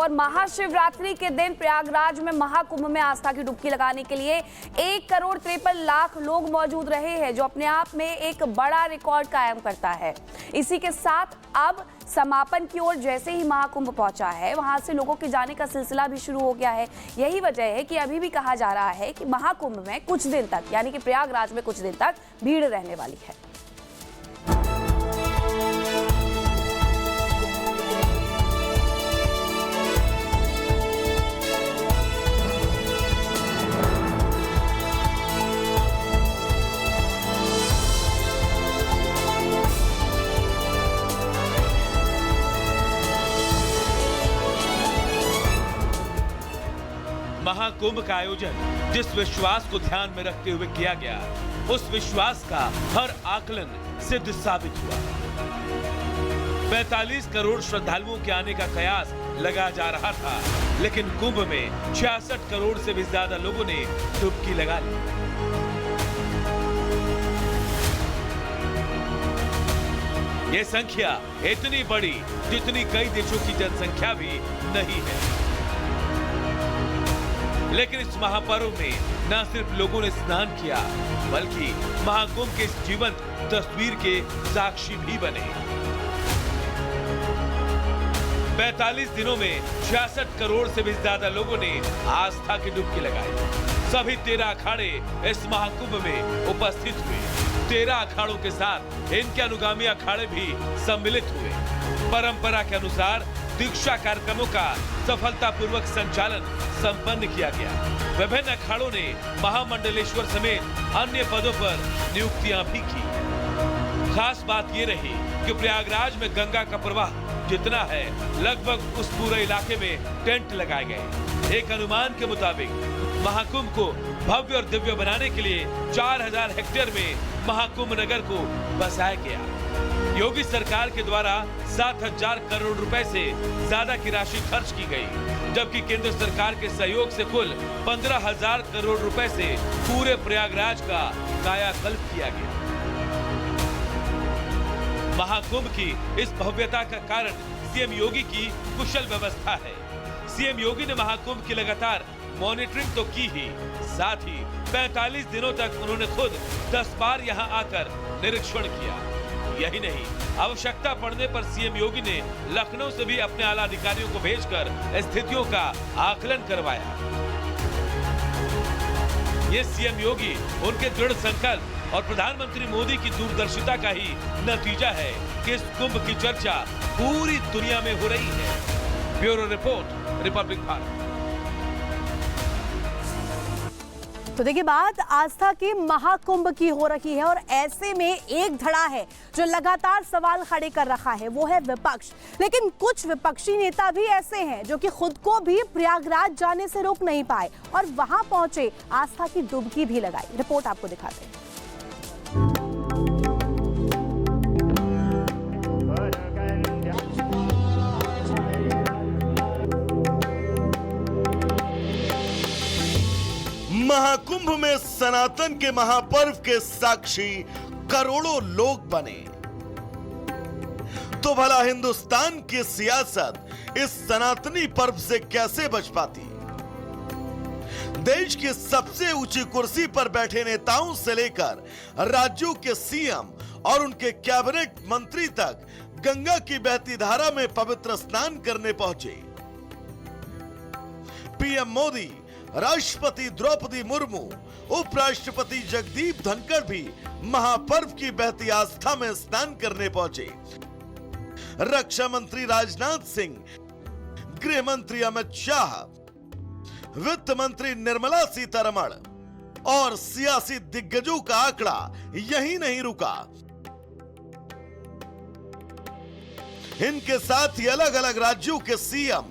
और महाशिवरात्रि के दिन प्रयागराज में महाकुंभ में आस्था की डुबकी लगाने के लिए 1,53,00,000 लोग मौजूद रहे हैं, जो अपने आप में एक बड़ा रिकॉर्ड कायम करता है। इसी के साथ अब समापन की ओर जैसे ही महाकुंभ पहुंचा है, वहां से लोगों के जाने का सिलसिला भी शुरू हो गया है। यही वजह है कि अभी भी कहा जा रहा है कि महाकुंभ में कुछ दिन तक, यानी कि प्रयागराज में कुछ दिन तक भीड़ रहने वाली है। महाकुंभ का आयोजन जिस विश्वास को ध्यान में रखते हुए किया गया, उस विश्वास का हर आकलन सिद्ध साबित हुआ। 45 करोड़ श्रद्धालुओं के आने का कयास लगा जा रहा था, लेकिन कुंभ में 66 करोड़ से भी ज्यादा लोगों ने डुबकी लगा ली। ये संख्या इतनी बड़ी जितनी कई देशों की जनसंख्या भी नहीं है। लेकिन इस महापर्व में न सिर्फ लोगों ने स्नान किया, बल्कि महाकुंभ के इस जीवंत तस्वीर के साक्षी भी बने। 45 दिनों में 66 करोड़ से भी ज्यादा लोगों ने आस्था की डुबकी लगाई। सभी 13 अखाड़े इस महाकुंभ में उपस्थित हुए। 13 अखाड़ों के साथ इनके अनुगामी अखाड़े भी सम्मिलित हुए। परंपरा के अनुसार दीक्षा कार्यक्रमों का सफलतापूर्वक संचालन संपन्न किया गया। विभिन्न अखाड़ों ने महामंडलेश्वर समेत अन्य पदों पर नियुक्तियां भी की। खास बात ये रही कि प्रयागराज में गंगा का प्रवाह जितना है, लगभग उस पूरे इलाके में टेंट लगाए गए। एक अनुमान के मुताबिक महाकुंभ को भव्य और दिव्य बनाने के लिए 4000 हेक्टेयर में महाकुंभ नगर को बसाया गया। योगी सरकार के द्वारा 7000 करोड़ रुपए से ज्यादा की राशि खर्च की गई, जबकि केंद्र सरकार के सहयोग से कुल 15,000 करोड़ रुपए से पूरे प्रयागराज का कायाकल्प किया गया। महाकुंभ की इस भव्यता का कारण सीएम योगी की कुशल व्यवस्था है। सीएम योगी ने महाकुंभ की लगातार मॉनिटरिंग तो की ही, साथ ही 45 दिनों तक उन्होंने खुद 10 बार यहां आकर निरीक्षण किया। यही नहीं, आवश्यकता पड़ने पर सीएम योगी ने लखनऊ से भी अपने आला अधिकारियों को भेजकर स्थितियों का आकलन करवाया। ये सीएम योगी, उनके दृढ़ संकल्प और प्रधानमंत्री मोदी की दूरदर्शिता का ही नतीजा है कि इस कुंभ की चर्चा पूरी दुनिया में हो रही है। Bureau report, Republic Bharat. तो देखिए, बात आस्था के महाकुंभ की हो रही है और ऐसे में एक धड़ा है जो लगातार सवाल खड़े कर रखा है, वो है विपक्ष। लेकिन कुछ विपक्षी नेता भी ऐसे हैं जो कि खुद को भी प्रयागराज जाने से रोक नहीं पाए और वहां पहुंचे आस्था की डुबकी भी लगाई। रिपोर्ट आपको दिखाते हैं। महाकुंभ में सनातन के महापर्व के साक्षी करोड़ों लोग बने, तो भला हिंदुस्तान की सियासत इस सनातनी पर्व से कैसे बच पाती? देश की सबसे ऊंची कुर्सी पर बैठे नेताओं से लेकर राज्यों के सीएम और उनके कैबिनेट मंत्री तक गंगा की बहती धारा में पवित्र स्नान करने पहुंचे। पीएम मोदी, राष्ट्रपति द्रौपदी मुर्मू, उपराष्ट्रपति जगदीप धनखड़ भी महापर्व की बहती आस्था में स्नान करने पहुंचे। रक्षा मंत्री राजनाथ सिंह, गृह मंत्री अमित शाह, वित्त मंत्री निर्मला सीतारमण और सियासी दिग्गजों का आंकड़ा यही नहीं रुका। इनके साथ ही अलग अलग राज्यों के सीएम,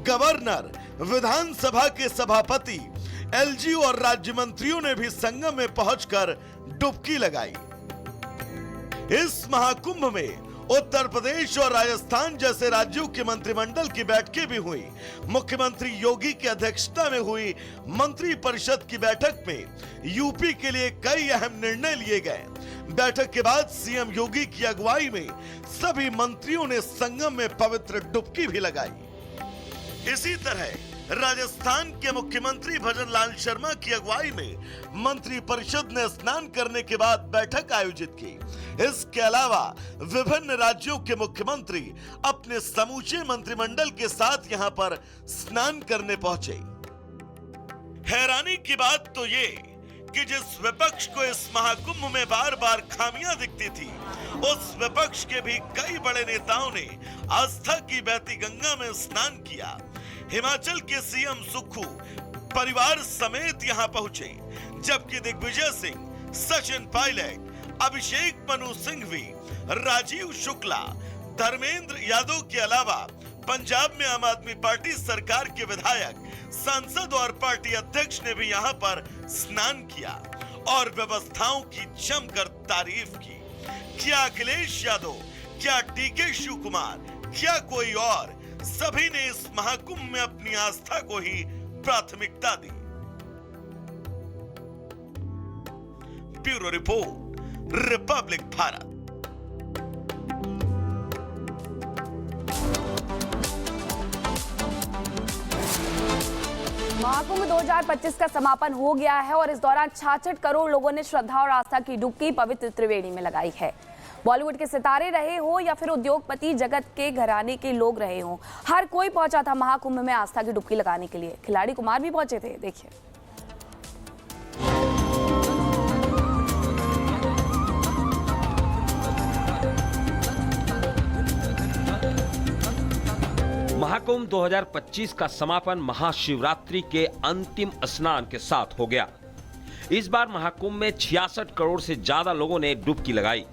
गवर्नर, विधानसभा के सभापति, एलजी और राज्य मंत्रियों ने भी संगम में पहुंचकर डुबकी लगाई। इस महाकुंभ में उत्तर प्रदेश और राजस्थान जैसे राज्यों के मंत्रिमंडल की बैठकें भी हुई। मुख्यमंत्री योगी की अध्यक्षता में हुई मंत्री परिषद की बैठक में यूपी के लिए कई अहम निर्णय लिए गए। बैठक के बाद सीएम योगी की अगुवाई में सभी मंत्रियों ने संगम में पवित्र डुबकी भी लगाई। इसी तरह राजस्थान के मुख्यमंत्री भजन लाल शर्मा की अगुवाई में मंत्री परिषद ने स्नान करने के बाद बैठक आयोजित की। इसके अलावा विभिन्न राज्यों के मुख्यमंत्री अपने समूचे मंत्रिमंडल के साथ यहां पर स्नान करने पहुंचे। हैरानी की बात तो ये कि जिस विपक्ष को इस महाकुंभ में बार बार खामियां दिखती थी, उस विपक्ष के भी कई बड़े नेताओं ने आस्था की बहती गंगा में स्नान किया। हिमाचल के सीएम सुक्खू परिवार समेत यहां पहुंचे, जबकि दिग्विजय सिंह, सचिन पायलट, अभिषेक मनु सिंघवी, राजीव शुक्ला, धर्मेंद्र यादव के अलावा पंजाब में आम आदमी पार्टी सरकार के विधायक, सांसद और पार्टी अध्यक्ष ने भी यहां पर स्नान किया और व्यवस्थाओं की जमकर तारीफ की। क्या अखिलेश यादव, क्या डीके शिव कुमार, क्या कोई और, सभी ने इस महाकुंभ में अपनी आस्था को ही प्राथमिकता दी। Bureau report, Republic Bharat. Mahakumbh 2025 का समापन हो गया है और इस दौरान 66 करोड़ लोगों ने श्रद्धा और आस्था की डुबकी पवित्र त्रिवेणी में लगाई है। बॉलीवुड के सितारे रहे हो या फिर उद्योगपति जगत के घराने के लोग रहे हो, हर कोई पहुंचा था महाकुंभ में आस्था की डुबकी लगाने के लिए। खिलाड़ी कुमार भी पहुंचे थे, देखिए। महाकुंभ 2025 का समापन महाशिवरात्रि के अंतिम स्नान के साथ हो गया। इस बार महाकुंभ में 66 करोड़ से ज्यादा लोगों ने डुबकी लगाई।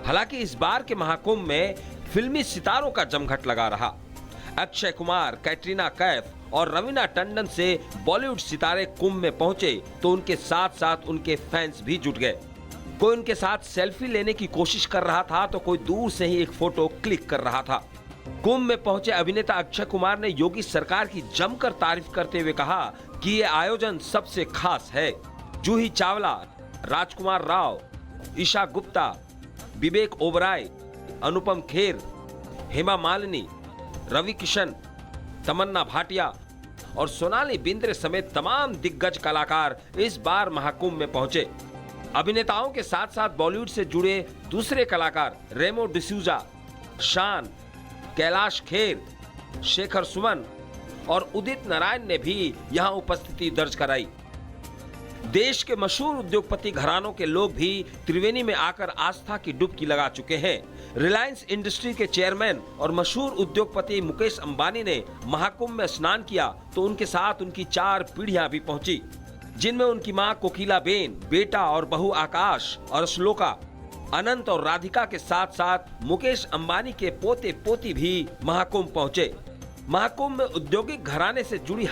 हालांकि इस बार के महाकुंभ में फिल्मी सितारों का जमघट लगा रहा। अक्षय कुमार, कैटरीना कैफ और रवीना टंडन से बॉलीवुड सितारे कुंभ में पहुंचे तो उनके साथ साथ उनके फैंस भी जुट गए। कोई उनके साथ सेल्फी लेने की कोशिश कर रहा था तो कोई दूर से ही एक फोटो क्लिक कर रहा था। कुंभ में पहुंचे अभिनेता अक्षय कुमार ने योगी सरकार की जमकर तारीफ करते हुए कहा कि ये आयोजन सबसे खास है। जूही चावला, राजकुमार राव, ईशा गुप्ता, विवेक ओबराय, अनुपम खेर, हेमा मालिनी, रवि किशन, तमन्ना भाटिया और सोनाली बिंद्रे समेत तमाम दिग्गज कलाकार इस बार महाकुंभ में पहुंचे। अभिनेताओं के साथ साथ बॉलीवुड से जुड़े दूसरे कलाकार रेमो डिसूजा, शान, कैलाश खेर, शेखर सुमन और उदित नारायण ने भी यहां उपस्थिति दर्ज कराई। देश के मशहूर उद्योगपति घरानों के लोग भी त्रिवेणी में आकर आस्था की डुबकी लगा चुके हैं। रिलायंस इंडस्ट्री के चेयरमैन और मशहूर उद्योगपति मुकेश अंबानी ने महाकुंभ में स्नान किया तो उनके साथ उनकी 4 पीढ़ियां भी पहुंची, जिनमें उनकी मां कोकिलाबेन, बेटा और बहू आकाश और श्लोका, अनंत और राधिका के साथ साथ मुकेश अंबानी के पोते पोती भी महाकुंभ पहुंचे। महाकुंभ में औद्योगिक घराने से जुड़ी